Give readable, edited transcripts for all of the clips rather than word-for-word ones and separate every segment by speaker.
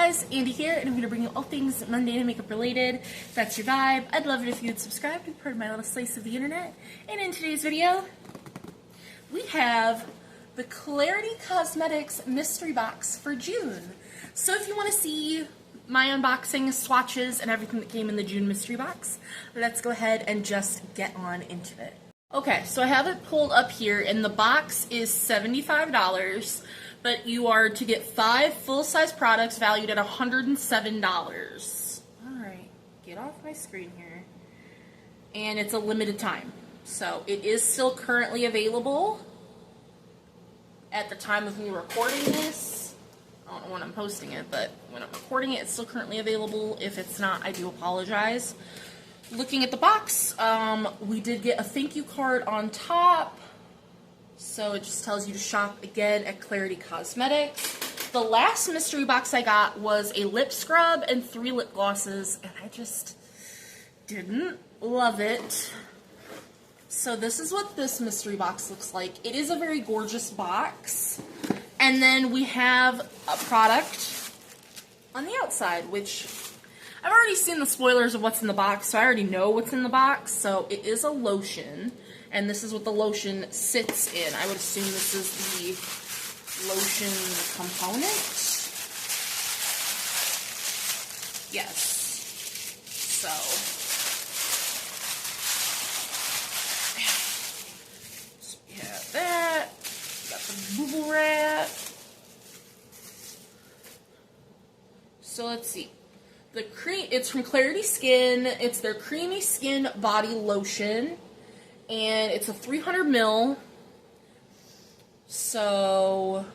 Speaker 1: guys, Andy here, and I'm going to bring you all things mundane and makeup related. If that's your vibe, I'd love it if you'd subscribe to be part of my little slice of the internet. And in today's video, we have the Klarity Kosmetics mystery box for June. So if you want to see my unboxing, swatches, and everything that came in the June mystery box, let's go ahead and just get on into it. Okay, so I have it pulled up here, and the box is $75. But you are to get 5 full-size products valued at $107. Alright, get off my screen here. And it's a limited time. So it is still currently available at the time of me recording this. I don't know when I'm posting it, but when I'm recording it, it's still currently available. If it's not, I do apologize. Looking at the box, we did get a thank you card on top. So it just tells you to shop again at Klarity Kosmetics. The last mystery box I got was a lip scrub and 3 lip glosses, and I just didn't love it. So this is what this mystery box looks like. It is a very gorgeous box. And then we have a product on the outside, which I've already seen the spoilers of what's in the box, so I already know what's in the box. So it is a lotion. And this is what the lotion sits in. I would assume this is the lotion component. Yes. So. We have that. We got the bubble wrap. So let's see. It's from Klarity Skin. It's their Creamy Skin Body Lotion. And it's a 300 ml. So,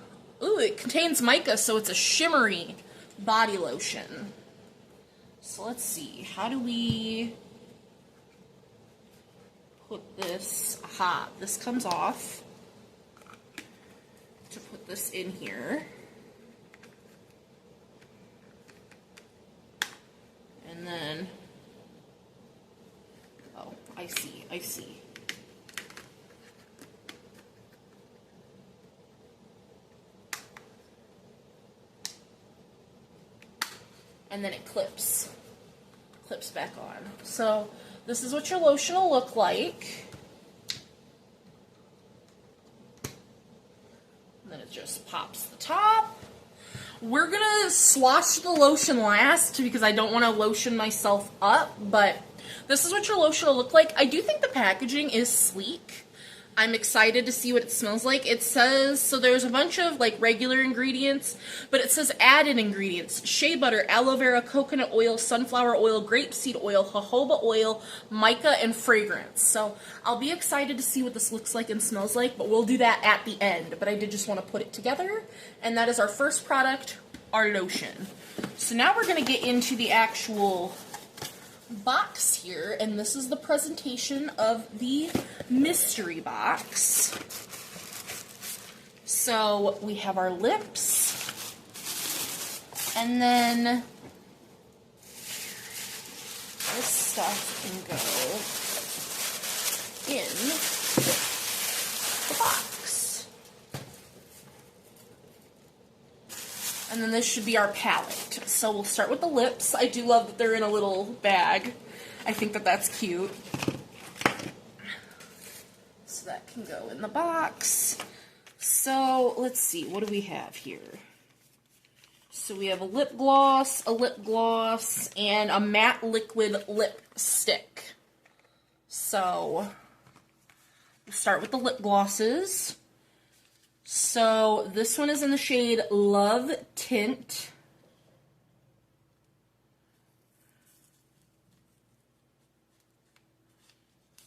Speaker 1: ooh, it contains mica, so it's a shimmery body lotion. So let's see, how do we put this? Aha, this comes off to put this in here. And then, oh, I see. And then it clips back on. So this is what your lotion will look like. And then it just pops the top. We're gonna swatch the lotion last because I don't want to lotion myself up, but this is what your lotion will look like. I do think the packaging is sleek. I'm excited to see what it smells like. It says, so there's a bunch of like regular ingredients, but it says added ingredients: shea butter, aloe vera, coconut oil, sunflower oil, grapeseed oil, jojoba oil, mica, and fragrance. So I'll be excited to see what this looks like and smells like, but we'll do that at the end. But I did just want to put it together, and that is our first product, our lotion. So now we're gonna get into the actual box here, and this is the presentation of the mystery box. So we have our lips, and then this stuff can go in the box. And then this should be our palette. So we'll start with the lips. I do love that they're in a little bag. I think that that's cute. So that can go in the box. So let's see, what do we have here? So we have a lip gloss, and a matte liquid lipstick. So we'll start with the lip glosses. So this one is in the shade Love Tint.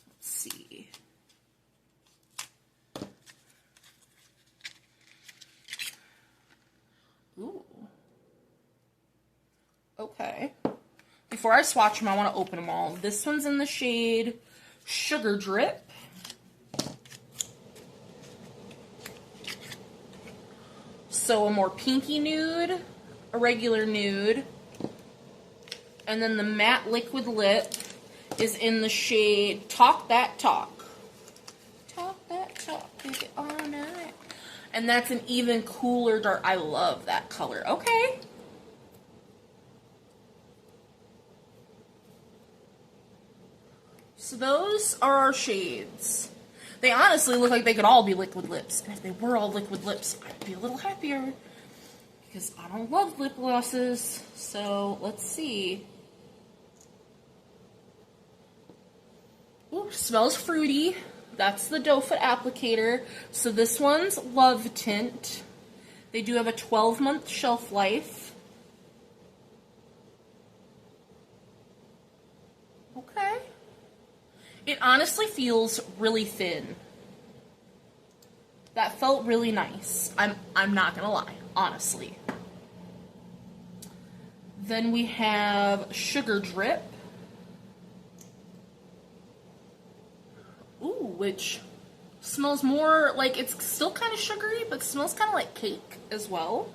Speaker 1: Let's see. Ooh. Okay. Before I swatch them, I want to open them all. This one's in the shade Sugar Drip. So a more pinky nude, a regular nude, and then the matte liquid lip is in the shade Talk That Talk. Talk that talk, baby, all night. And that's an even cooler dark. I love that color. Okay. So those are our shades. They honestly look like they could all be liquid lips. And if they were all liquid lips, I'd be a little happier. Because I don't love lip glosses. So let's see. Ooh, smells fruity. That's the doe foot applicator. So this one's Love Tint. They do have a 12-month shelf life. Okay. It honestly feels really thin. That felt really nice. I'm not gonna lie, honestly. Then we have Sugar Drip. Ooh, which smells more like, it's still kind of sugary, but smells kind of like cake as well.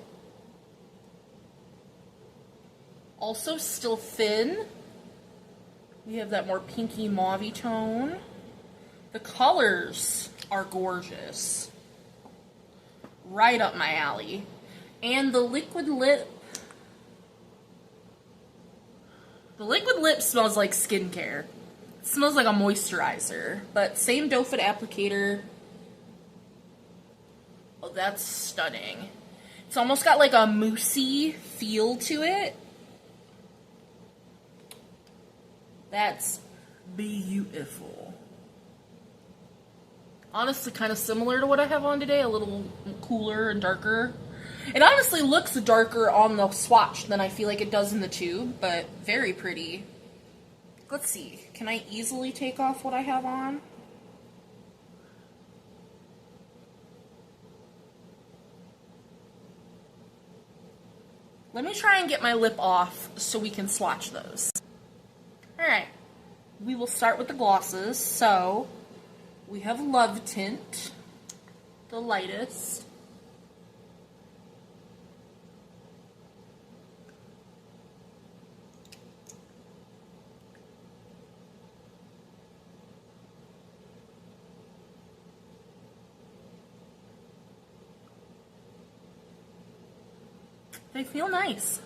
Speaker 1: Also still thin. We have that more pinky mauvey tone. The colors are gorgeous. Right up my alley. And the liquid lip smells like skincare. It smells like a moisturizer, but same doe foot applicator. Oh, that's stunning. It's almost got like a moussey feel to it. That's beautiful. Honestly, kind of similar to what I have on today, a little cooler and darker. It honestly looks darker on the swatch than I feel like it does in the tube, but very pretty. Let's see, can I easily take off what I have on? Let me try and get my lip off so we can swatch those. Alright, we will start with the glosses. So, we have Love Tint, the lightest. They feel nice.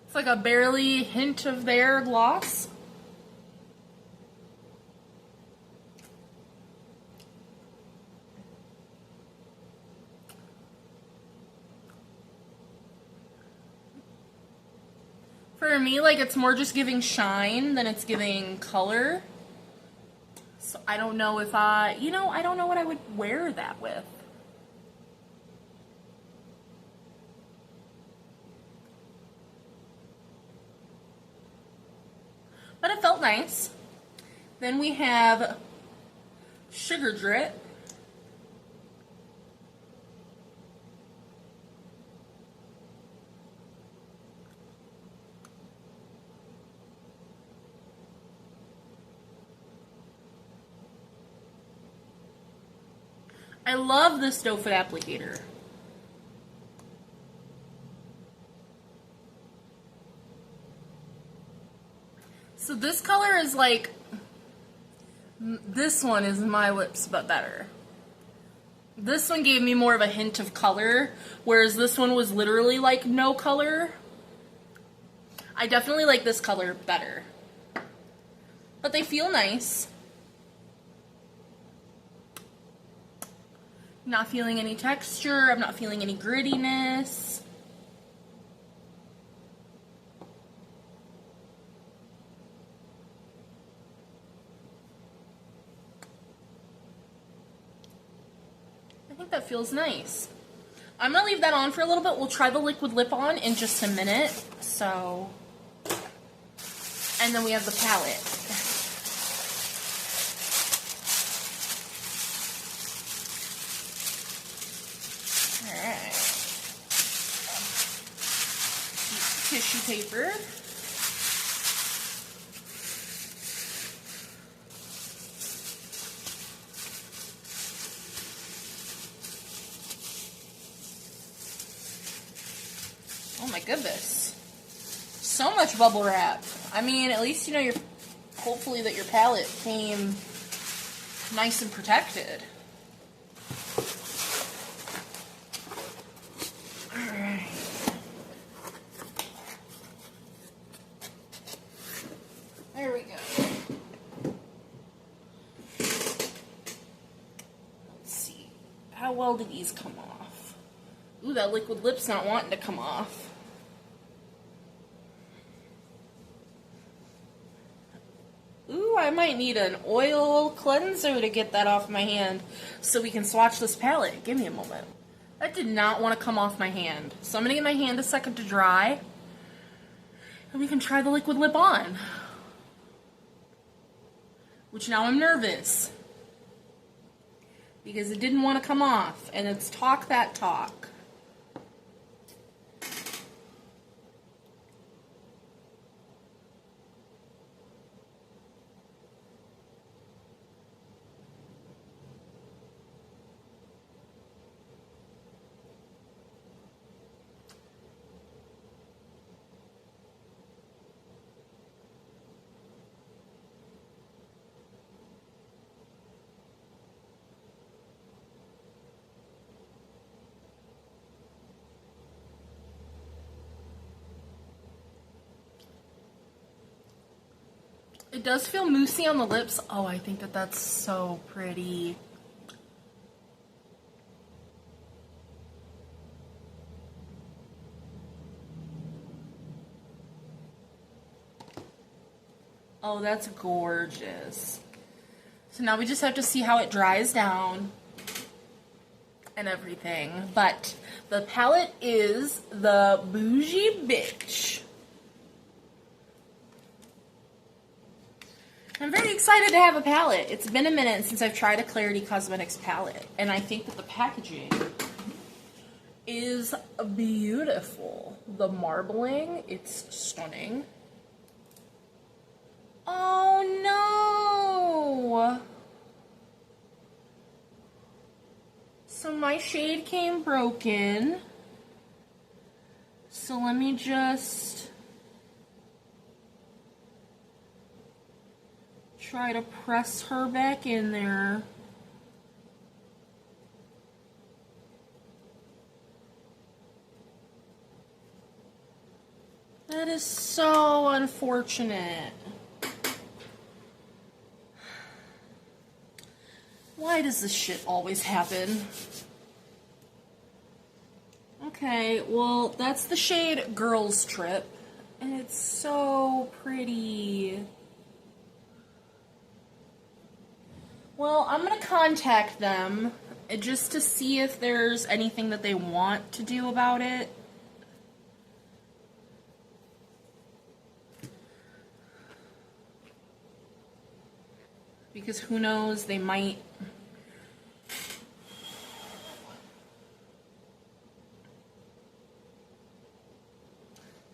Speaker 1: It's like a barely hint of their gloss. For me, like, it's more just giving shine than it's giving color. So I don't know if I don't know what I would wear that with. But it felt nice. Then we have Sugar Drip. I love this doe foot applicator. So this color is like, this one is my lips but better. This one gave me more of a hint of color, whereas this one was literally like no color. I definitely like this color better. But they feel nice. Not feeling any texture, I'm not feeling any grittiness. I think that feels nice. I'm gonna leave that on for a little bit. We'll try the liquid lip on in just a minute. So, and then we have the palette. Tissue paper. Oh my goodness. So much bubble wrap. I mean, at least you know hopefully that your palette came nice and protected. Alright. There we go. Let's see. How well do these come off? Ooh, that liquid lip's not wanting to come off. Ooh, I might need an oil cleanser to get that off my hand so we can swatch this palette. Give me a moment. That did not want to come off my hand. So I'm going to give my hand a second to dry. And we can try the liquid lip on. Which now I'm nervous. Because it didn't want to come off. And it's talk that talk. It does feel moussey on the lips. Oh, I think that that's so pretty. Oh, that's gorgeous. So now we just have to see how it dries down and everything. But the palette is the Bougie Bitch. I'm very excited to have a palette. It's been a minute since I've tried a Klarity Kosmetics palette, and I think that the packaging is beautiful. The marbling, it's stunning. Oh no! So my shade came broken. So let me just try to press her back in there. That is so unfortunate. Why does this shit always happen? Okay, well, that's the shade Girls Trip, and it's so pretty. Well, I'm gonna contact them just to see if there's anything that they want to do about it. Because who knows, they might.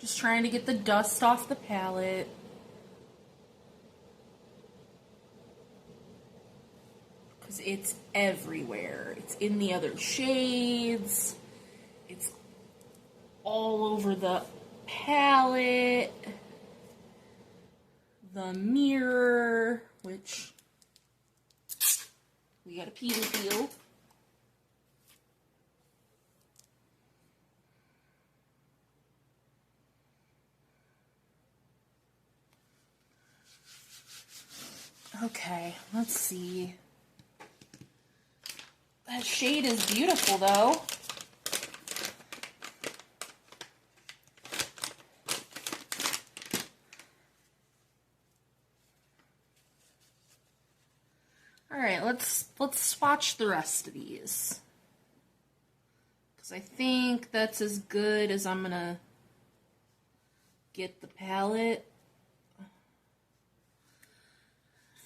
Speaker 1: Just trying to get the dust off the palette. Because it's everywhere. It's in the other shades. It's all over the palette. The mirror, which we got a peel. Okay, let's see. That shade is beautiful, though. All right, let's swatch the rest of these. Because I think that's as good as I'm gonna get the palette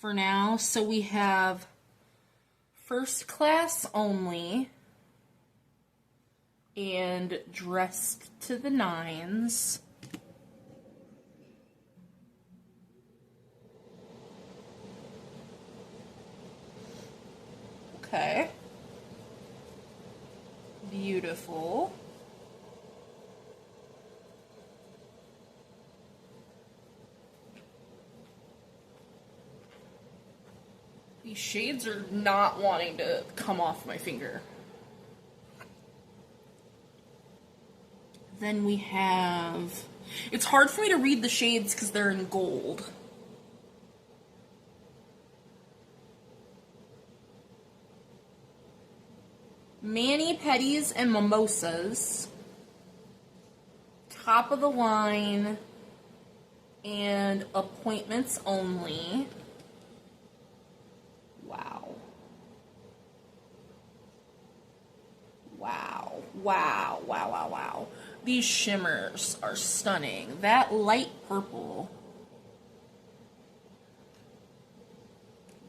Speaker 1: for now. So we have First Class Only and Dressed to the Nines. Okay. Beautiful. These shades are not wanting to come off my finger. Then we have, it's hard for me to read the shades because they're in gold. Mani Pedis and Mimosas. Top of the line. And Appointments Only. Wow. Wow. Wow. Wow, wow, wow. These shimmers are stunning. That light purple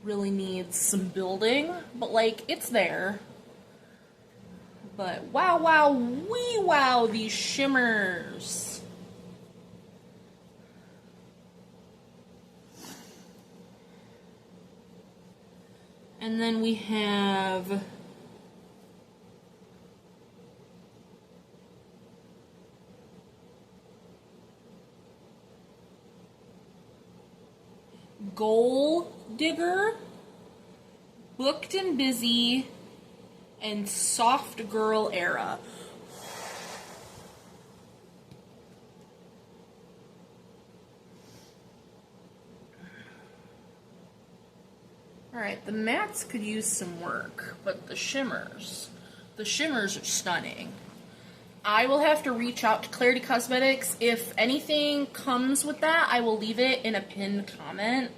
Speaker 1: really needs some building, but like, it's there. But wow, wow, wee wow, these shimmers. And then we have Goal Digger, Booked and Busy, and Soft Girl Era. Alright, the mattes could use some work, but the shimmers are stunning. I will have to reach out to Klarity Kosmetics. If anything comes with that, I will leave it in a pinned comment.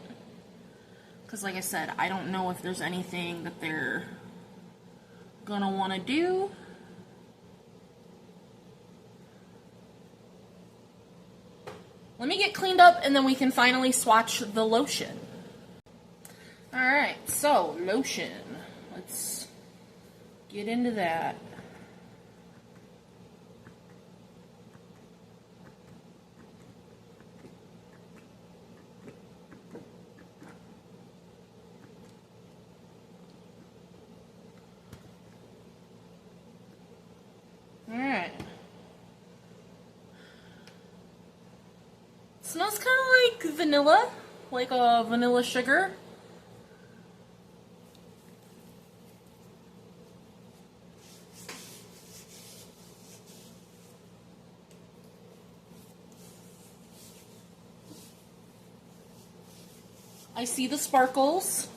Speaker 1: Because like I said, I don't know if there's anything that they're gonna want to do. Let me get cleaned up and then we can finally swatch the lotion. Alright, so lotion. Let's get into that. Alright. Smells kind of like vanilla, like a vanilla sugar. I see the sparkles.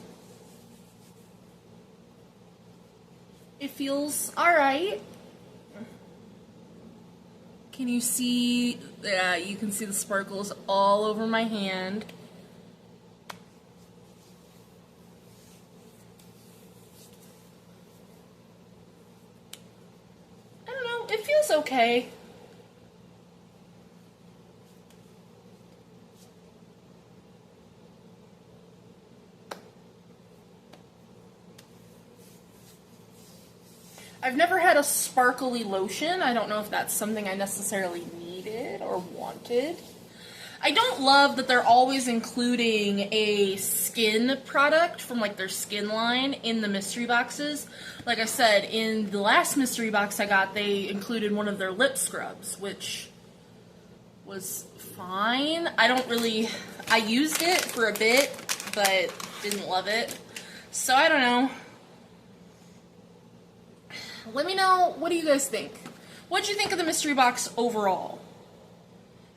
Speaker 1: It feels alright. Can you see? Yeah, you can see the sparkles all over my hand. I don't know, it feels okay. I've never had a sparkly lotion. I don't know if that's something I necessarily needed or wanted. I don't love that they're always including a skin product from like their skin line in the mystery boxes. Like I said, in the last mystery box I got, they included one of their lip scrubs, which was fine. I used it for a bit, but didn't love it. So I don't know. Let me know, what do you guys think? What'd you think of the mystery box overall?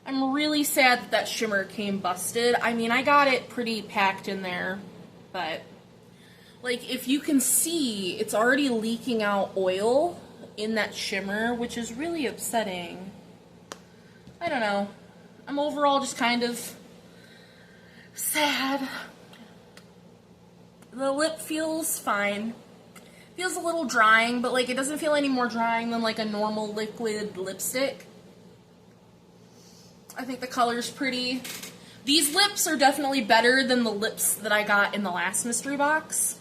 Speaker 1: I'm really sad that that shimmer came busted. I mean, I got it pretty packed in there, but like if you can see, it's already leaking out oil in that shimmer, which is really upsetting. I don't know. I'm overall just kind of sad. The lip feels fine. Feels a little drying, but like it doesn't feel any more drying than like a normal liquid lipstick. I think the color's pretty. These lips are definitely better than the lips that I got in the last mystery box.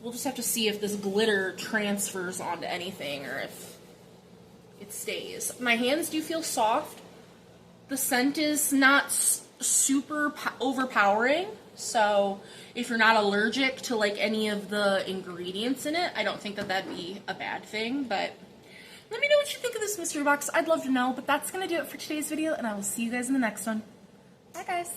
Speaker 1: We'll just have to see if this glitter transfers onto anything or if it stays. My hands do feel soft. The scent is not super overpowering, so if you're not allergic to like any of the ingredients in it, I don't think that that'd be a bad thing, but let me know what you think of this mystery box. I'd love to know, but that's gonna do it for today's video, and I will see you guys in the next one. Bye guys.